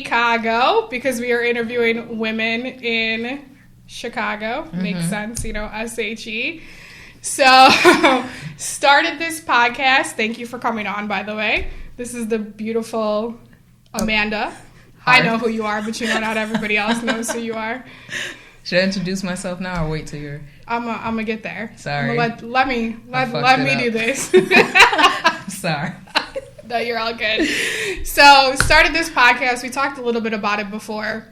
Chicago, because we are interviewing women in Chicago. Makes sense, SHE. So, started this podcast. Thank you for coming on, by the way. This is the beautiful Amanda. I know who you are, but not everybody else knows who you are. Should I introduce myself now or wait till you're... I'm gonna get there. Sorry. Let me do this. Sorry. No, you're all good. So, started this podcast. We talked a little bit about it before.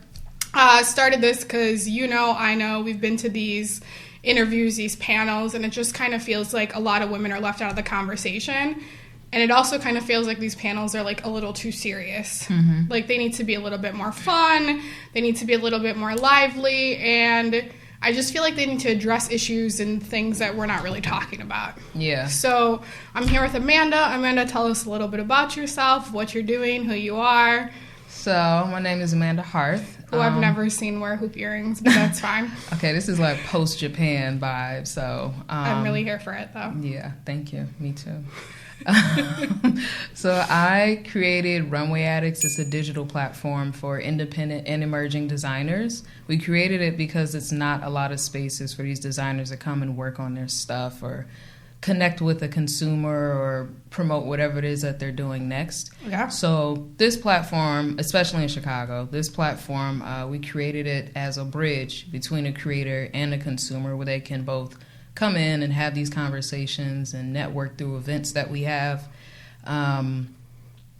Started this because I know we've been to these interviews, these panels, and it just kind of feels like a lot of women are left out of the conversation. And it also kind of feels like these panels are like a little too serious. Like they need to be a little bit more fun. They need to be a little bit more lively. And I just feel like they need to address issues and things that we're not really talking about. Yeah. So I'm here with Amanda. Amanda, tell us a little bit about yourself, what you're doing, who you are. So my name is Amanda Harth. Who I've never seen wear hoop earrings, but that's fine. Okay, this is like post-Japan vibe. So I'm really here for it, though. Yeah, thank you. Me too. So I created Runway Addicts. It's a digital platform for independent and emerging designers. We created it because it's not a lot of spaces for these designers to come and work on their stuff or connect with a consumer or promote whatever it is that they're doing next. Yeah. So this platform, especially in Chicago, we created it as a bridge between a creator and a consumer where they can both come in and have these conversations and network through events that we have,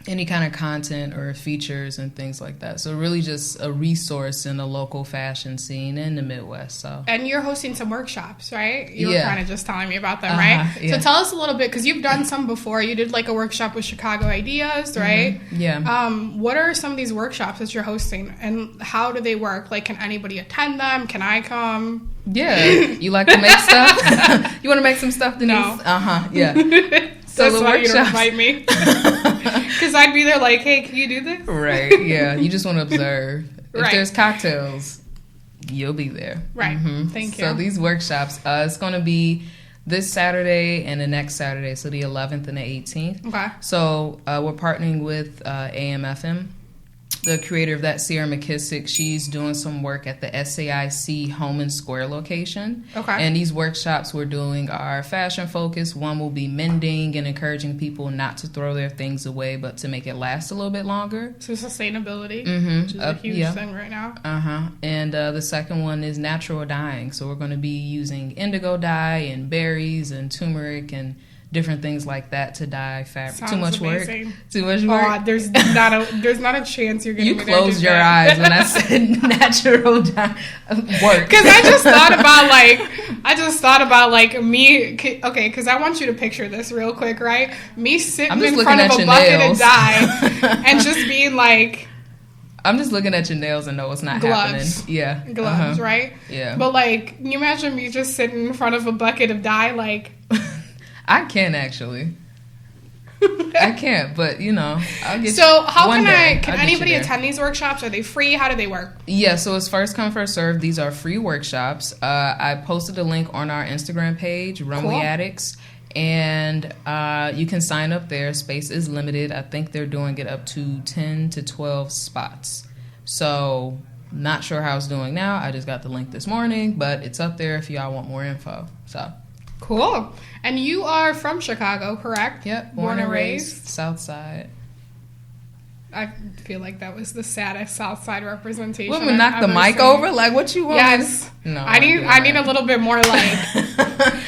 any kind of content or features and things like that. So really just a resource in the local fashion scene in the Midwest. So. And you're hosting some workshops, right? You were kind of just telling me about them, right? Yeah. So tell us a little bit, because you've done some before. You did like a workshop with Chicago Ideas, right? Yeah. What are some of these workshops that you're hosting, and how do they work? Like, can anybody attend them? Can I come? Yeah. You like to make stuff? You want to make some stuff, Denise? No. Yeah. So that's why you don't invite me. Because I'd be there like, hey, can you do this? Right, yeah. You just want to observe. Right. If there's cocktails, you'll be there. Right. Thank you. So these workshops, it's going to be this Saturday and the next Saturday, so the 11th and the 18th. Okay. So we're partnering with AMFM. The creator of that, Sierra McKissick, she's doing some work at the SAIC Home & Square location. Okay. And these workshops we're doing are fashion focused. One will be mending and encouraging people not to throw their things away, but to make it last a little bit longer. So sustainability, which is a huge thing right now. And the second one is natural dyeing. So we're going to be using indigo dye and berries and turmeric and different things like that to dye fabric. Sounds Too much amazing. work? Too much work? Oh, there's not a chance you're going to You closed your eyes when I said natural dye work. Because I just thought about me. Okay, because I want you to picture this real quick, right? Me sitting in front of a bucket of dye and just being like, I'm just looking at your nails and know it's not gloves. happening. Yeah. Gloves, right? Yeah. But like, can you imagine me just sitting in front of a bucket of dye, like... I can actually. I can't, but I'll get. So how can anybody attend these workshops? Are they free? How do they work? Yeah, so it's first come first serve. These are free workshops. I posted a link on our Instagram page, Runway Addicts, and you can sign up there. Space is limited. I think they're doing it up to 10 to 12 spots. So not sure how it's doing now. I just got the link this morning, but it's up there if y'all want more info. So. Cool. And you are from Chicago, correct? Yep. Born and raised. South Side. I feel like that was the saddest South Side representation. What, we knock the mic over? Like, what you want? Yes. No. I need a little bit more like...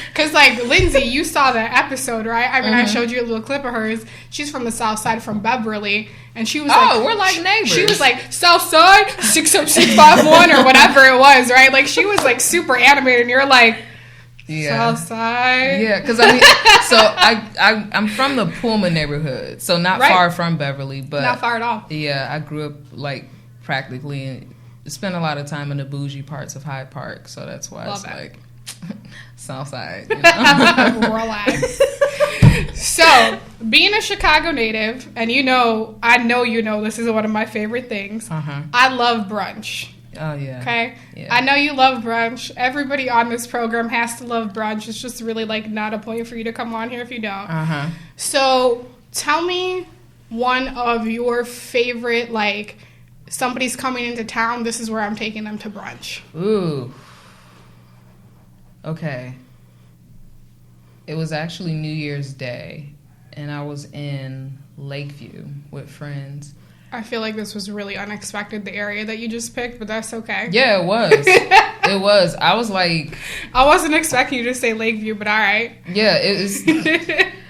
Because, like, Lindsay, you saw the episode, right? I mean, I showed you a little clip of hers. She's from the South Side, from Beverly. And she was we're like neighbors. She was like, South Side, 60651 or whatever it was, right? Like, she was, like, super animated. And you're like... Yeah. South Side. Yeah, because I'm from the Pullman neighborhood, so not far from Beverly, but not far at all. Yeah, I grew up like practically spent a lot of time in the bougie parts of Hyde Park, so that's why like South Side. Relax. So, being a Chicago native, and I know this is one of my favorite things. I love brunch. Oh, yeah. Okay? Yeah. I know you love brunch. Everybody on this program has to love brunch. It's just really, like, not a point for you to come on here if you don't. So, tell me one of your favorite, like, somebody's coming into town, this is where I'm taking them to brunch. Ooh. Okay. It was actually New Year's Day, and I was in Lakeview with friends. I feel like this was really unexpected, the area that you just picked, but that's okay. Yeah, it was. It was. I was like... I wasn't expecting you to say Lakeview, but all right. Yeah, it was...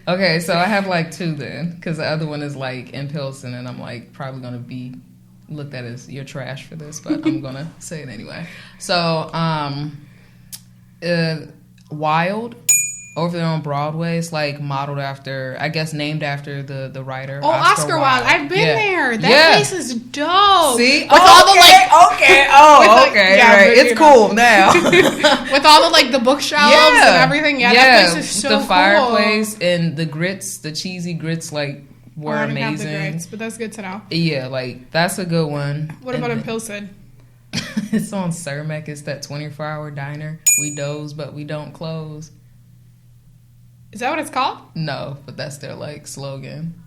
Okay, so I have like two then, because the other one is like in Pilsen, and I'm like probably going to be looked at as you're trash for this, but I'm going to say it anyway. So, Wild... over there on Broadway, it's like modeled after, I guess named after the writer. Oh, Oscar Wilde. I've been there. That place is dope. See? With all the right. It's cool now. With all the the bookshelves and everything. Yeah, that place is so cool. The fireplace and the grits, the cheesy grits, were amazing. I don't have the grits, but that's good to know. Yeah, that's a good one. What about in Pilsen? It's on Cermak. It's that 24-hour diner. We doze, but we don't close. Is that what it's called? No, but that's their slogan.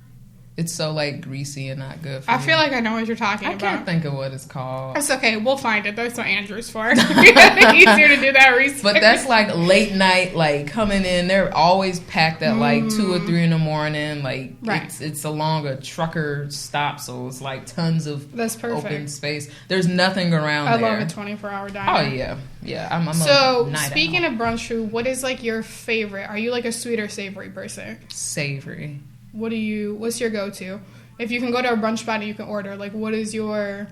It's so greasy and not good for I feel like I know what you're talking about. I can't think of what it's called. It's okay. We'll find it. That's what Andrew's for. Easier to do that research. But that's late night, coming in. They're always packed at 2 or 3 in the morning. Right. It's along a trucker stop, so it's tons of that's perfect. Open space. There's nothing around there. I love a 24-hour diner. Oh, yeah. Yeah, I'm so, a night speaking of brunch food, what is your favorite? Are you a sweet or savory person? Savory. What's your go-to? If you can go to a brunch spot and you can order, what is your...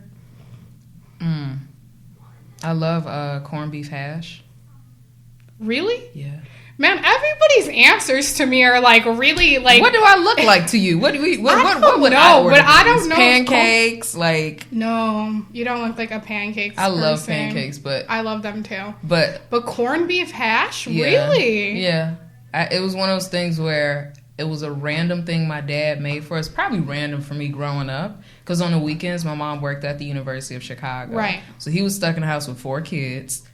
I love corned beef hash. Really? Yeah. Man, everybody's answers to me are really What do I look like to you? What would I order? But I don't know. Pancakes, No, you don't look like a pancakes I love person. Pancakes, but I love them too. But corned beef hash, yeah, really? Yeah. It was one of those things where it was a random thing my dad made for us. Probably random for me growing up, because on the weekends my mom worked at the University of Chicago. Right. So he was stuck in the house with 4 kids,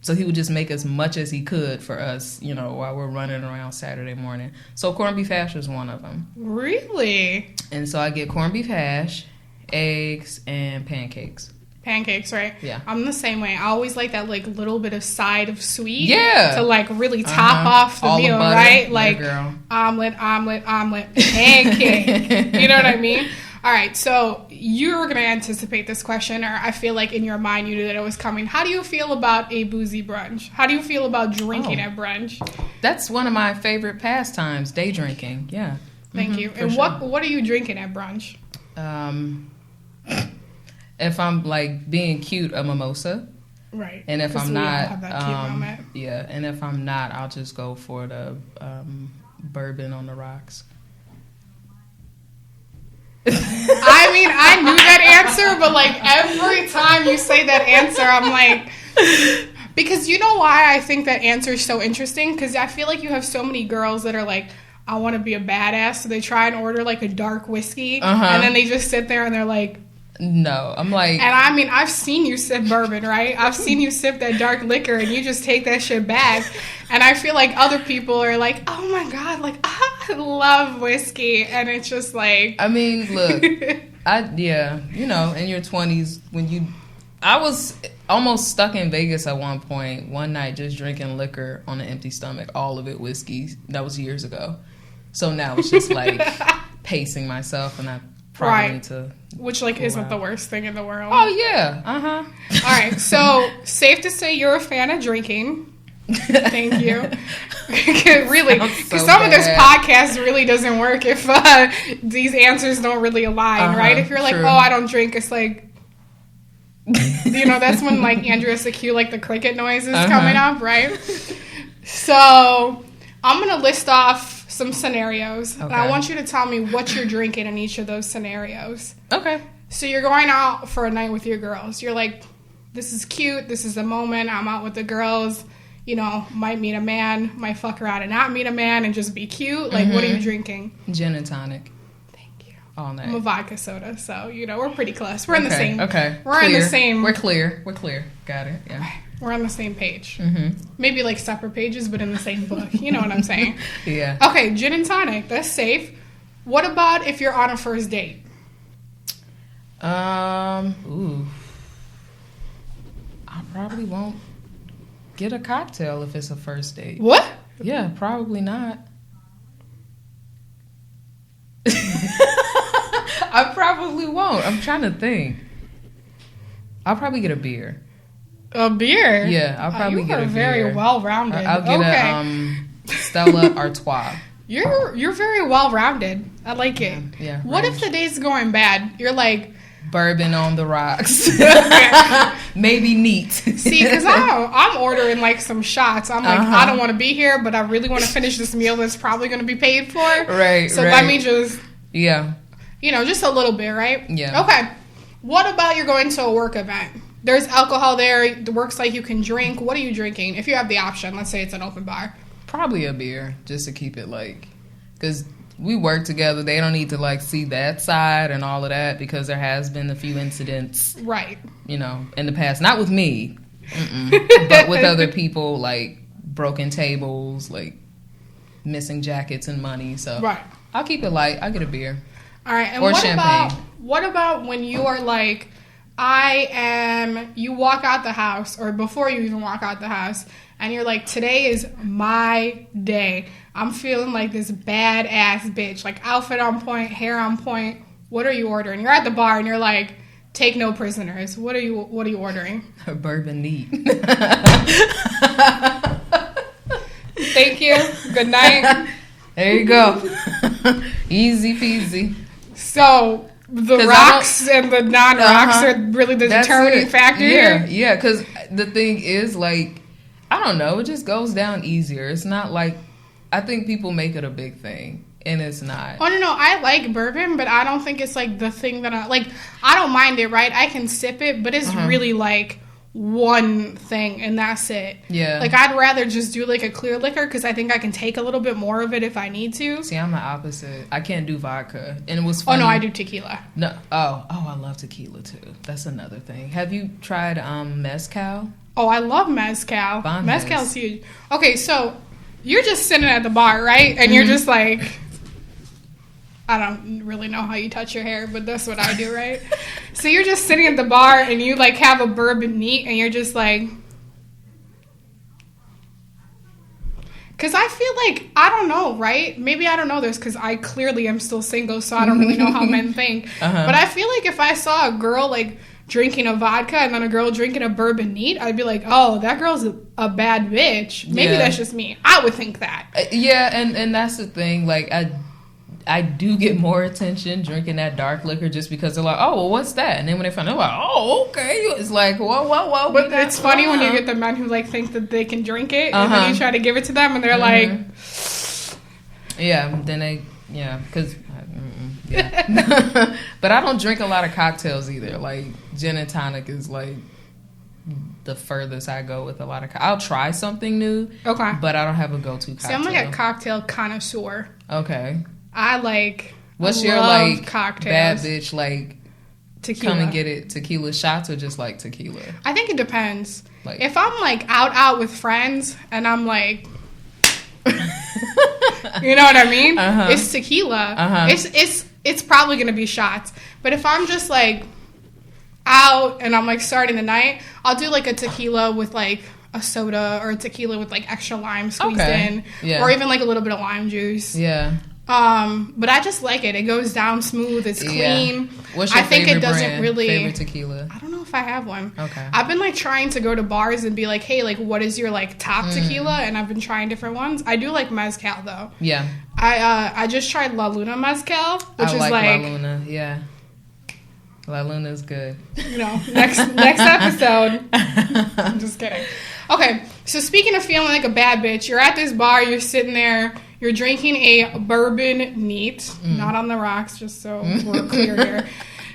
so he would just make as much as he could for us, while we're running around Saturday morning. So corned beef hash was one of them. Really? And so I get corned beef hash, eggs, and pancakes. Pancakes, right? Yeah. I'm the same way. I always like that little bit of side of sweet. Yeah. To really top off the all meal, the butter. right? Girl. Omelet, pancake. You know what I mean? All right, so you were going to anticipate this question, or I feel like in your mind you knew that it was coming. How do you feel about a boozy brunch? How do you feel about drinking at brunch? That's one of my favorite pastimes, day drinking. Yeah. Thank you. And sure. what are you drinking at brunch? If I'm being cute, a mimosa. Right. And if I'm not, have that cute moment. Yeah. And if I'm not, I'll just go for the bourbon on the rocks. I mean, I knew that answer, but every time you say that answer, I'm because you know why I think that answer is so interesting? Because I feel like you have so many girls that are I want to be a badass, so they try and order a dark whiskey, and then they just sit there and they're no, I'm and I mean, I've seen you sip bourbon, right? I've seen you sip that dark liquor and you just take that shit back. And I feel like other people are oh my God, I love whiskey. And it's just I mean, look, in your 20s, I was almost stuck in Vegas at one point, one night, just drinking liquor on an empty stomach, all of it whiskey. That was years ago. So now it's just pacing myself, and I probably need to... Which, isn't the worst thing in the world. Oh, yeah. Uh-huh. All right. So, safe to say you're a fan of drinking. Thank you. Really. Because some of this podcast really doesn't work if these answers don't really align, right? If you're true. oh, I don't drink, it's that's when, Andrew has to cue, the cricket noises coming up, right? So, I'm going to list off some scenarios. Okay. And I want you to tell me what you're drinking in each of those scenarios. Okay. So you're going out for a night with your girls. You're this is cute. This is the moment. I'm out with the girls. Might meet a man. Might fuck around and not meet a man and just be cute. What are you drinking? Gin and tonic. Thank you. All night. I'm a vodka soda. So, we're pretty close. We're in the same. Okay. We're in the same. We're clear. Got it. Yeah. We're on the same page. Mm-hmm. Maybe separate pages, but in the same book. You know what I'm saying? Yeah. Okay, gin and tonic. That's safe. What about if you're on a first date? Ooh. I probably won't get a cocktail if it's a first date. What? Yeah, probably not. I probably won't. I'm trying to think. I'll probably get a beer. A beer? Yeah, I'll probably get a beer. Very well-rounded. I'll get a Stella Artois. You're very well-rounded. I like it. Yeah. What if the date's going bad? You're like... Bourbon on the rocks. Maybe neat. See, because I'm ordering like some shots. I'm like, I don't want to be here, but I really want to finish this meal that's probably going to be paid for. Right, so let me just... Yeah. You know, just a little bit, right? Yeah. Okay. What about you're going to a work event? There's alcohol there. It works like you can drink. What are you drinking? If you have the option, let's say it's an open bar. Probably a beer, just to keep it like... Because we work together. They don't need to like see that side and all of that because there has been a few incidents. Right. You know, in the past. Not with me. But with other people, like broken tables, like missing jackets and money. So right. I'll keep it light. I'll get a beer. All right. And or champagne. What about when you are like, you walk out the house, or before you even walk out the house, and you're like, today is my day. I'm feeling like this badass bitch. Like outfit on point, hair on point. What are you ordering? You're at the bar and you're like, take no prisoners. What are you ordering? A bourbon neat. Thank you. Good night. There you go. Easy peasy. So the rocks and the non-rocks are really the determining factor here? Yeah, because the thing is, like, I don't know, it just goes down easier. It's not like, I think people make it a big thing, and it's not. Oh, no, I like bourbon, but I don't think it's, like, the thing that I don't mind it, right? I can sip it, but it's really, like, one thing, and that's it. Yeah. Like, I'd rather just do, like, a clear liquor, because I think I can take a little bit more of it if I need to. See, I'm the opposite. I can't do vodka, and it was funny. Oh, no, I do tequila. No. Oh, I love tequila, too. That's another thing. Have you tried mezcal? Oh, I love mezcal. Bonnes. Mezcal's huge. Okay, so you're just sitting at the bar, right? And you're just like, I don't really know how you touch your hair, but that's what I do, right? So you're just sitting at the bar and you like have a bourbon neat and you're just like, because I feel like, I don't know, right? Maybe I don't know this because I clearly am still single, so I don't really know how men think. But I feel like if I saw a girl like drinking a vodka and then a girl drinking a bourbon neat, I'd be like, oh, that girl's a bad bitch. Maybe that's just me. I would think that. Yeah, and that's the thing. Like, I do get more attention drinking that dark liquor just because they're like, oh, well, what's that? And then when they find out, like, oh, okay. It's like, whoa. But it's funny when you get the men who, like, think that they can drink it, and then you try to give it to them, and they're like... Yeah, then they... Yeah, because... Yeah. But I don't drink a lot of cocktails either. Like, gin and tonic is, like, the furthest I go with a lot of... I'll try something new. Okay. But I don't have a go-to cocktail. See, I'm like a cocktail connoisseur. Okay. I like... What's your, like, cocktails. Bad bitch, like... Tequila. Come and get it tequila shots or just, like, tequila? I think it depends. Like, if I'm, like, out with friends and I'm, like... you know what I mean? It's tequila. It's probably going to be shots. But if I'm just, like, out and I'm, like, starting the night, I'll do, like, a tequila with, like, a soda or a tequila with, like, extra lime squeezed in. Yeah. Or even, like, a little bit of lime juice. Yeah. But I just like it. It goes down smooth. It's clean. Yeah. What's your favorite brand? Really... Favorite tequila? I don't know if I have one. Okay. I've been, like, trying to go to bars and be like, hey, like, what is your, like, top tequila? And I've been trying different ones. I do like mezcal, though. Yeah. I just tried La Luna mezcal, which is, like... La Luna, yeah. La Luna's good. You know, next episode. I'm just kidding. Okay, so speaking of feeling like a bad bitch, you're at this bar, you're sitting there... You're drinking a bourbon neat, not on the rocks, just so we're clear here.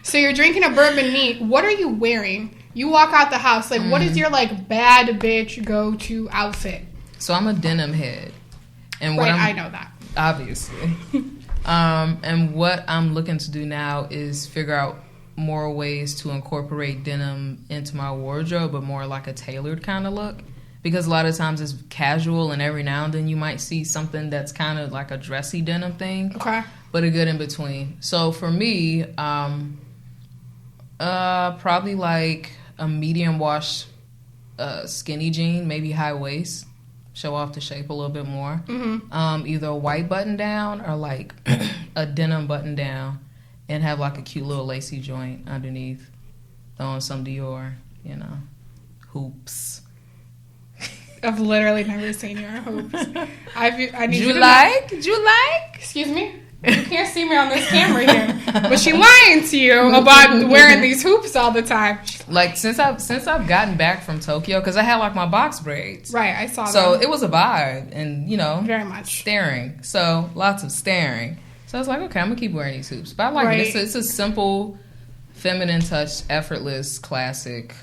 So you're drinking a bourbon neat. What are you wearing? You walk out the house. Like, what is your, like, bad bitch go-to outfit? So I'm a denim head. And I know that. Obviously. And what I'm looking to do now is figure out more ways to incorporate denim into my wardrobe, but more like a tailored kind of look. Because a lot of times it's casual, and every now and then you might see something that's kind of like a dressy denim thing. Okay. But a good in between. So for me, Probably like a medium wash skinny jean, maybe high waist. Show off the shape a little bit more. Mm-hmm. Either a white button down or like a denim button down and have like a cute little lacy joint underneath. Throwing some Dior, hoops. I've literally never seen your hoops. I need you like? Excuse me? You can't see me on this camera here. But she lying to you about wearing these hoops all the time. Like, since I've gotten back from Tokyo, because I had, like, my box braids. Right, I saw that. So it was a vibe and, very much. Staring. So, lots of staring. So I was like, okay, I'm going to keep wearing these hoops. But I like it. It's a simple, feminine touch, effortless, classic.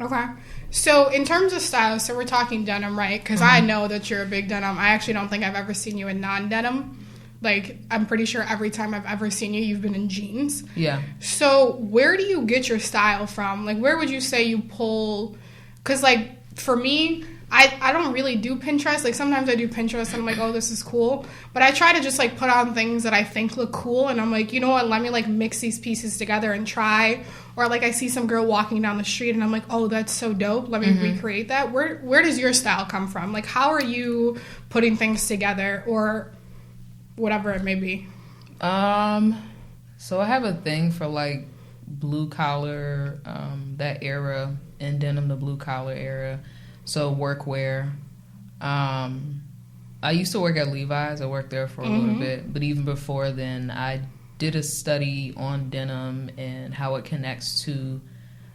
Okay. So, in terms of style, so we're talking denim, right? Because I know that you're a big denim. I actually don't think I've ever seen you in non-denim. Like, I'm pretty sure every time I've ever seen you, you've been in jeans. Yeah. So, where do you get your style from? Like, where would you say you pull... Because, like, for me, I don't really do Pinterest. Like, sometimes I do Pinterest and I'm like, oh, this is cool. But I try to just, like, put on things that I think look cool. And I'm like, you know what? Let me, like, mix these pieces together and try. Or, like, I see some girl walking down the street and I'm like, oh, that's so dope. Let me recreate that. Where does your style come from? Like, how are you putting things together or... whatever it may be? So I have a thing for like blue collar, that era in denim, the blue collar era. So workwear. I used to work at Levi's. I worked there for a little bit, but even before then, I did a study on denim and how it connects to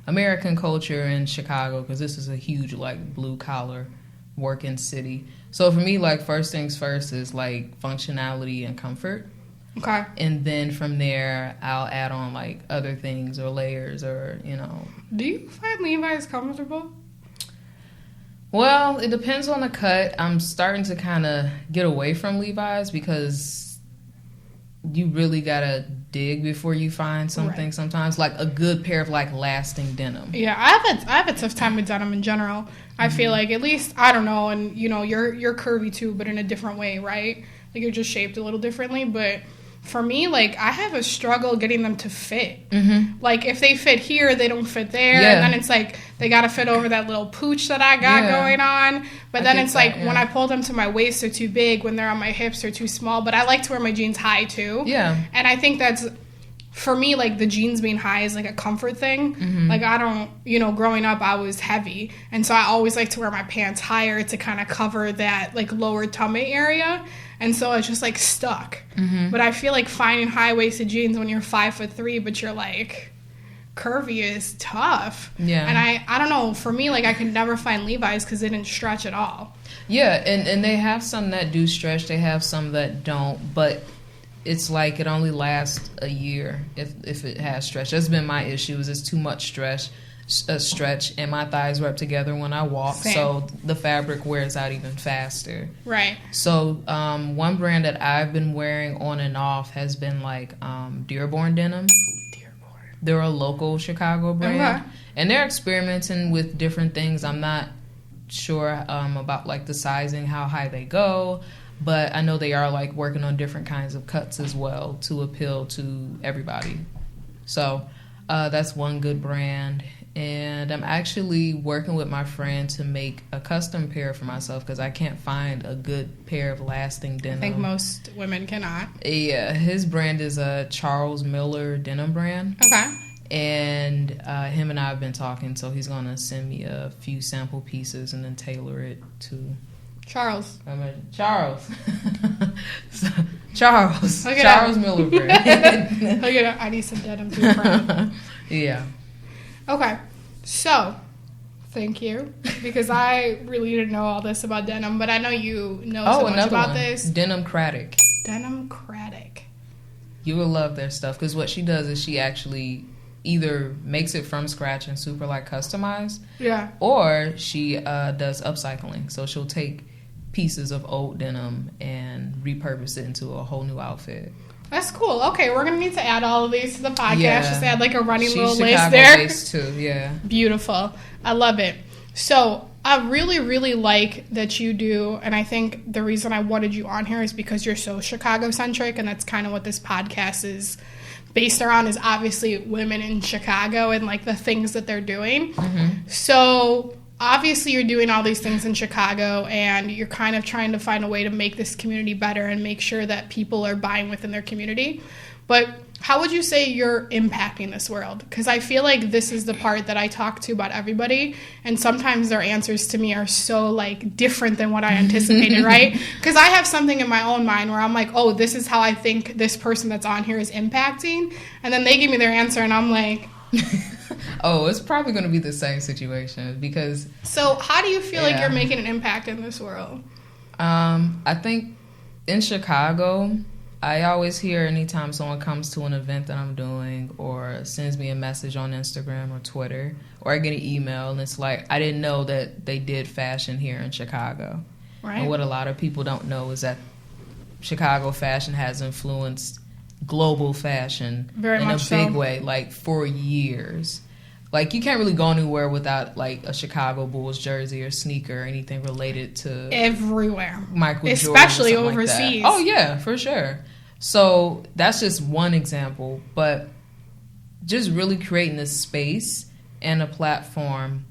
American culture in Chicago, because this is a huge like blue collar working city. So for me, like, first things first is like functionality and comfort. Okay. And then from there, I'll add on like other things or layers or, Do you find Levi's comfortable? Well, it depends on the cut. I'm starting to kind of get away from Levi's because you really gotta dig before you find something sometimes. Like a good pair of like lasting denim. Yeah, I have a tough time with denim in general. I feel like, at least, I don't know, and you're curvy too, but in a different way, right? Like, you're just shaped a little differently. But for me, like, I have a struggle getting them to fit. Like, if they fit here, they don't fit there. And then it's like they gotta fit over that little pooch that I got going on. But then it's like when I pull them to my waist, they're too big. When they're on my hips, they're too small. But I like to wear my jeans high too. Yeah. And I think that's, for me, like, the jeans being high is like a comfort thing. Like, I don't, growing up, I was heavy. And so I always like to wear my pants higher to kind of cover that, like, lower tummy area. And so it's just, like, stuck. But I feel like finding high-waisted jeans when you're 5'3", but you're, like, curvy is tough. Yeah. And I don't know, for me, like, I could never find Levi's because they didn't stretch at all. Yeah, and they have some that do stretch. They have some that don't, but it's like it only lasts a year if it has stretch. That's been my issue, is it's too much stretch, and my thighs rub together when I walk. Same. So the fabric wears out even faster. Right. So one brand that I've been wearing on and off has been like Dearborn Denim. They're a local Chicago brand. And they're experimenting with different things. I'm not sure about like the sizing, how high they go. But I know they are like working on different kinds of cuts as well to appeal to everybody. So that's one good brand. And I'm actually working with my friend to make a custom pair for myself because I can't find a good pair of lasting denim. I think most women cannot. Yeah, his brand is a Charles Miller denim brand. Okay. And him and I have been talking, so he's going to send me a few sample pieces and then tailor it to... Charles. Charles. Charles. Look at Charles Miller brand. Look at I need some denim too, friend. Yeah. Okay. So, thank you. Because I really didn't know all this about denim, but I know you know so much about this. Denimcratic. Denimcratic. You will love their stuff because what she does is she actually either makes it from scratch and super like customized. Yeah. Or she does upcycling. So she'll take pieces of old denim and repurpose it into a whole new outfit. That's cool. Okay, we're going to need to add all of these to the podcast. Yeah. Just add like a running little list there. She's Chicago-based too, yeah. Beautiful. I love it. So I really, really like that you do, and I think the reason I wanted you on here is because you're so Chicago-centric, and that's kind of what this podcast is based around is obviously women in Chicago and like the things that they're doing. Mm-hmm. So obviously you're doing all these things in Chicago and you're kind of trying to find a way to make this community better and make sure that people are buying within their community. But how would you say you're impacting this world? Because I feel like this is the part that I talk to about everybody, and sometimes their answers to me are so like different than what I anticipated, right? Because I have something in my own mind where I'm like, oh, this is how I think this person that's on here is impacting, and then they give me their answer and I'm like... Oh, it's probably going to be the same situation because... So how do you feel like you're making an impact in this world? I think in Chicago... I always hear anytime someone comes to an event that I'm doing or sends me a message on Instagram or Twitter or I get an email and it's like, I didn't know that they did fashion here in Chicago. Right. And what a lot of people don't know is that Chicago fashion has influenced global fashion in a big way, like for years. Like, you can't really go anywhere without, like, a Chicago Bulls jersey or sneaker or anything related to... Everywhere. Michael Jordan. Especially overseas. Like oh, yeah, for sure. So, that's just one example. But just really creating a space and a platform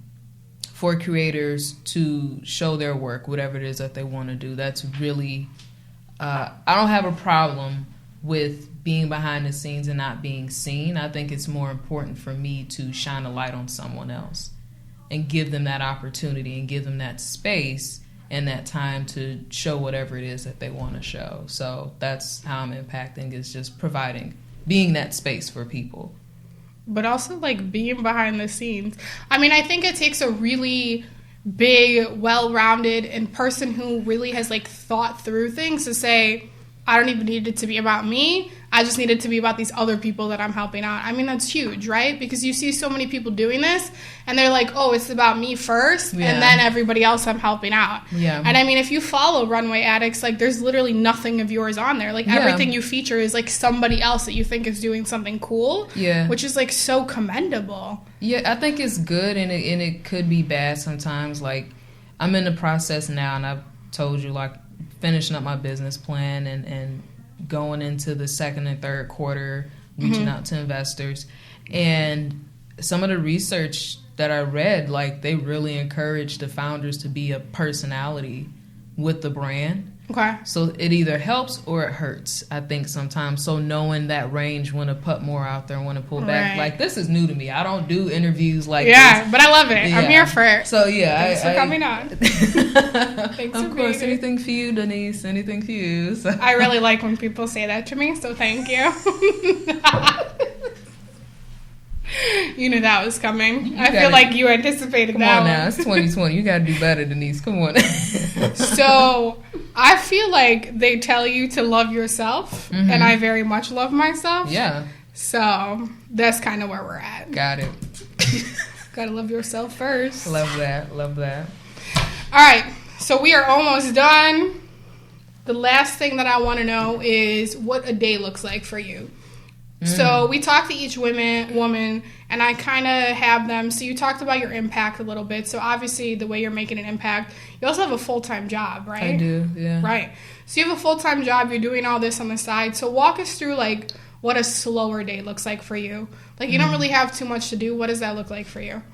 for creators to show their work, whatever it is that they want to do. That's really... I don't have a problem with being behind the scenes and not being seen. I think it's more important for me to shine a light on someone else and give them that opportunity and give them that space and that time to show whatever it is that they want to show. So that's how I'm impacting, is just being that space for people. But also like being behind the scenes. I mean, I think it takes a really big, well-rounded and person who really has like thought through things to say, I don't even need it to be about me. I just need it to be about these other people that I'm helping out. I mean, that's huge, right? Because you see so many people doing this, and they're like, oh, it's about me first, and then everybody else I'm helping out. Yeah. And I mean, if you follow Runway Addicts, like, there's literally nothing of yours on there. Like, everything you feature is, like, somebody else that you think is doing something cool, which is, like, so commendable. Yeah, I think it's good, and it could be bad sometimes. Like, I'm in the process now, and I've told you, like, finishing up my business plan and going into the second and third quarter, reaching out to investors. And some of the research that I read, like, they really encourage the founders to be a personality with the brand. Okay. So it either helps or it hurts, I think, sometimes. So knowing that range, when to put more out there and when to pull back. Like, this is new to me. I don't do interviews like this. Yeah, but I love it. I'm here for it. So, yeah. Thanks for coming on. Thanks of course, anything for you, Denise. Anything for you. So. I really like when people say that to me, so thank you. You knew that was coming. I feel like you anticipated that. Come on now, it's 2020. You got to do better, Denise. Come on. So, I feel like they tell you to love yourself, and I very much love myself. Yeah. So, that's kind of where we're at. Got it. Got to love yourself first. Love that. Love that. All right. So, we are almost done. The last thing that I want to know is what a day looks like for you. So we talked to each woman, and I kind of have them. So you talked about your impact a little bit. So obviously the way you're making an impact, you also have a full-time job, right? I do, yeah. Right. So you have a full-time job. You're doing all this on the side. So walk us through, like, what a slower day looks like for you. Like, you don't really have too much to do. What does that look like for you?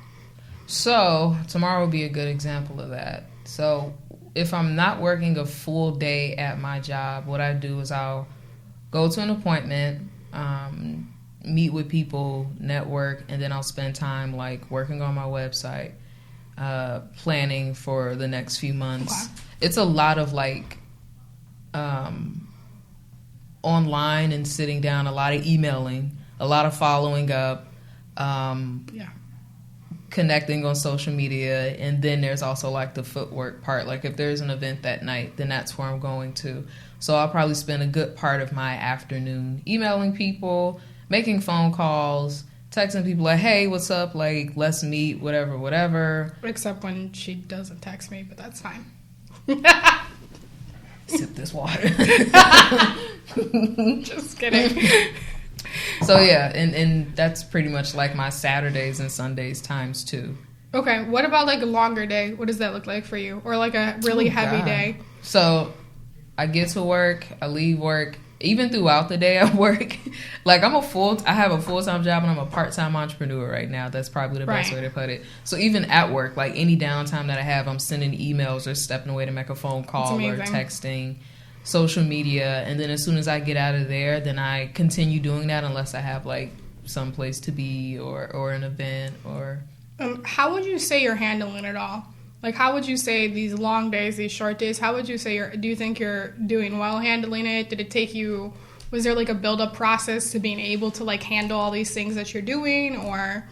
So tomorrow will be a good example of that. So if I'm not working a full day at my job, what I do is I'll go to an appointment, meet with people, network, and then I'll spend time like working on my website, planning for the next few months. Wow. It's a lot of like online and sitting down, a lot of emailing, a lot of following up, connecting on social media, and then there's also like the footwork part. Like if there's an event that night, then that's where I'm going to. So I'll probably spend a good part of my afternoon emailing people, making phone calls, texting people like, hey, what's up? Like, let's meet, whatever. Except when she doesn't text me, but that's fine. Sip this water. Just kidding. So, yeah, and that's pretty much like my Saturdays and Sundays times two. Okay, what about like a longer day? What does that look like for you? Or like a really heavy day? So I get to work, I leave work, even throughout the day at work, like I have a full-time job and I'm a part-time entrepreneur right now. That's probably the best way to put it. So even at work, like any downtime that I have, I'm sending emails or stepping away to make a phone call or texting, social media. And then as soon as I get out of there, then I continue doing that unless I have like some place to be or an event or... how would you say you're handling it all? Like, how would you say these long days, these short days, how would you say do you think you're doing well handling it? Did it take you, was there like a build-up process to being able to like handle all these things that you're doing, or?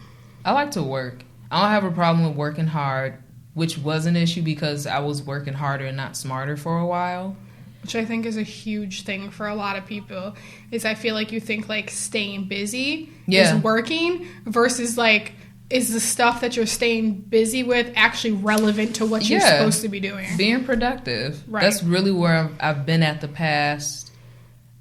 I like to work. I don't have a problem with working hard, which was an issue because I was working harder and not smarter for a while. Which I think is a huge thing for a lot of people, is I feel like you think like staying busy is working versus like, is the stuff that you're staying busy with actually relevant to what you're supposed to be doing? Being productive. Right. That's really where I've been at the past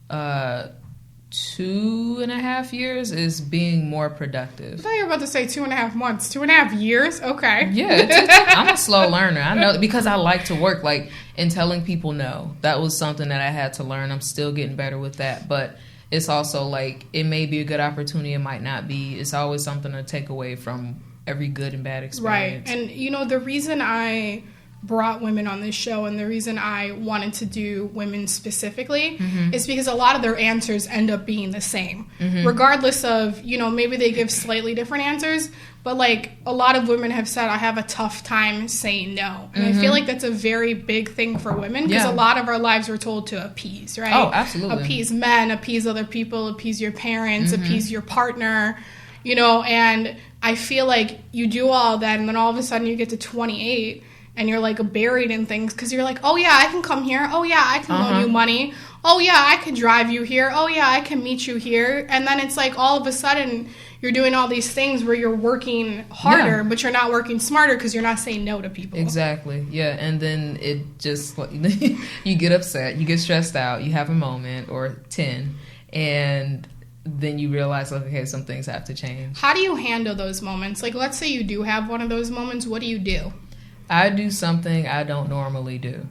2.5 years, is being more productive. I thought you were about to say 2.5 months. 2.5 years? Okay. Yeah, I'm a slow learner. I know, because I like to work, like, and telling people no. That was something that I had to learn. I'm still getting better with that, but it's also like, it may be a good opportunity, it might not be. It's always something to take away from every good and bad experience. Right. And, you know, the reason I brought women on this show and the reason I wanted to do women specifically is because a lot of their answers end up being the same. Regardless of, you know, maybe they give slightly different answers, but like a lot of women have said, I have a tough time saying no. And I feel like that's a very big thing for women, because a lot of our lives we're told to appease, right? Oh, absolutely. Appease men, appease other people, appease your parents, appease your partner, you know, and I feel like you do all that and then all of a sudden you get to 28 and you're like buried in things because you're like, oh yeah, I can come here. Oh yeah, I can loan you money. Oh yeah, I can drive you here. Oh yeah, I can meet you here. And then it's like all of a sudden you're doing all these things where you're working harder, but you're not working smarter because you're not saying no to people. Exactly. Yeah. And then it just, you get upset, you get stressed out, you have a moment or 10, and then you realize, like, okay, some things have to change. How do you handle those moments? Like, let's say you do have one of those moments. What do you do? I do something I don't normally do.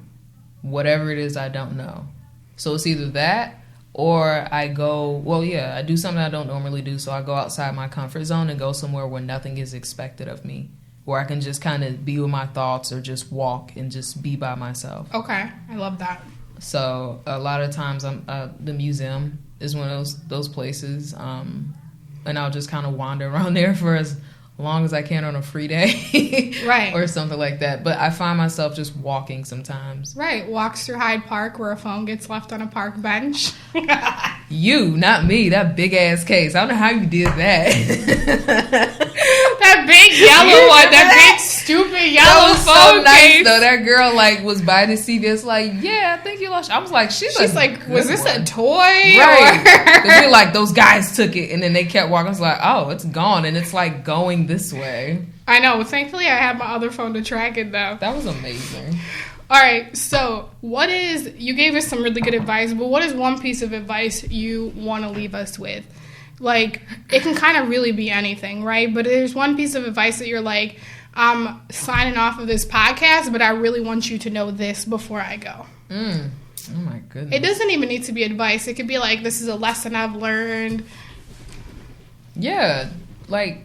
Whatever it is, I don't know. So it's either that or I go, I do something I don't normally do. So I go outside my comfort zone and go somewhere where nothing is expected of me, where I can just kind of be with my thoughts or just walk and just be by myself. Okay. I love that. So a lot of times the museum is one of those places. And I'll just kind of wander around there for as long as I can on a free day. Right. Or something like that. But I find myself just walking sometimes. Right. Walks through Hyde Park where a phone gets left on a park bench. You, not me. That big ass case. I don't know how you did that. That big yellow one. That big stupid yellow phone so nice, case. Though. That girl was by the CVS like, yeah, I think you lost. I was like, she's like, was this a toy? Right. They're like, those guys took it and then they kept walking. I was like, oh, it's gone. And it's like going this way. I know. Thankfully, I had my other phone to track it, though. That was amazing. All right. So you gave us some really good advice, but what is one piece of advice you want to leave us with? Like, it can kind of really be anything, right? But there's one piece of advice that you're like, I'm signing off of this podcast, but I really want you to know this before I go. Oh, my goodness. It doesn't even need to be advice. It could be like, this is a lesson I've learned. Yeah. Like,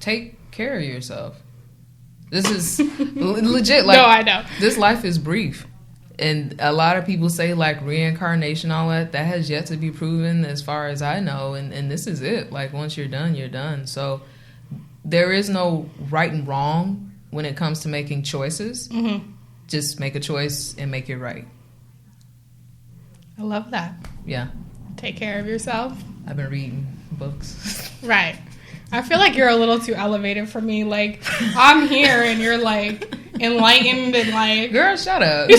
take care of yourself. This is legit. Like, no, I know. This life is brief. And a lot of people say, like, reincarnation, all that has yet to be proven as far as I know. And this is it. Like, once you're done, you're done. So there is no right and wrong when it comes to making choices. Just make a choice and make it right. I love that. Yeah. Take care of yourself. I've been reading books. Right. I feel like you're a little too elevated for me. Like, I'm here and you're like enlightened and like... Girl, shut up.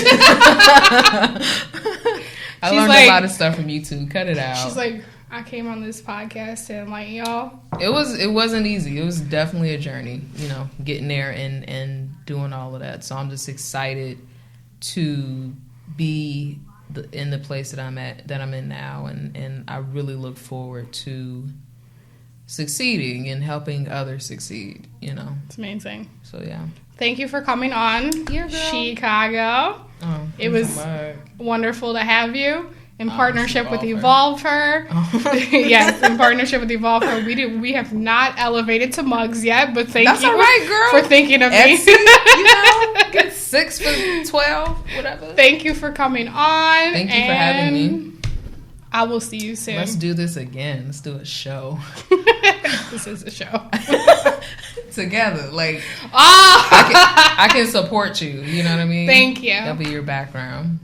I learned a lot of stuff from you too. Cut it out. She's like, I came on this podcast to enlighten y'all. It wasn't easy. It was definitely a journey, you know, getting there and doing all of that. So I'm just excited to be in the place that I'm in now, and I really look forward to succeeding and helping others succeed, you know. It's amazing. So yeah. Thank you for coming on, yeah, girl. Chicago. Oh, it was wonderful to have you. in partnership with Evolve Her. Yes, in partnership with Evolve Her. We have not elevated to mugs yet, but That's all right, girl. for thinking of Etsy, me. Get 6 for 12, whatever. Thank you for coming on. Thank you for having me. I will see you soon. Let's do this again. Let's do a show. This is a show. Together. Like, I I can support you. You know what I mean? Thank you. That'll be your background.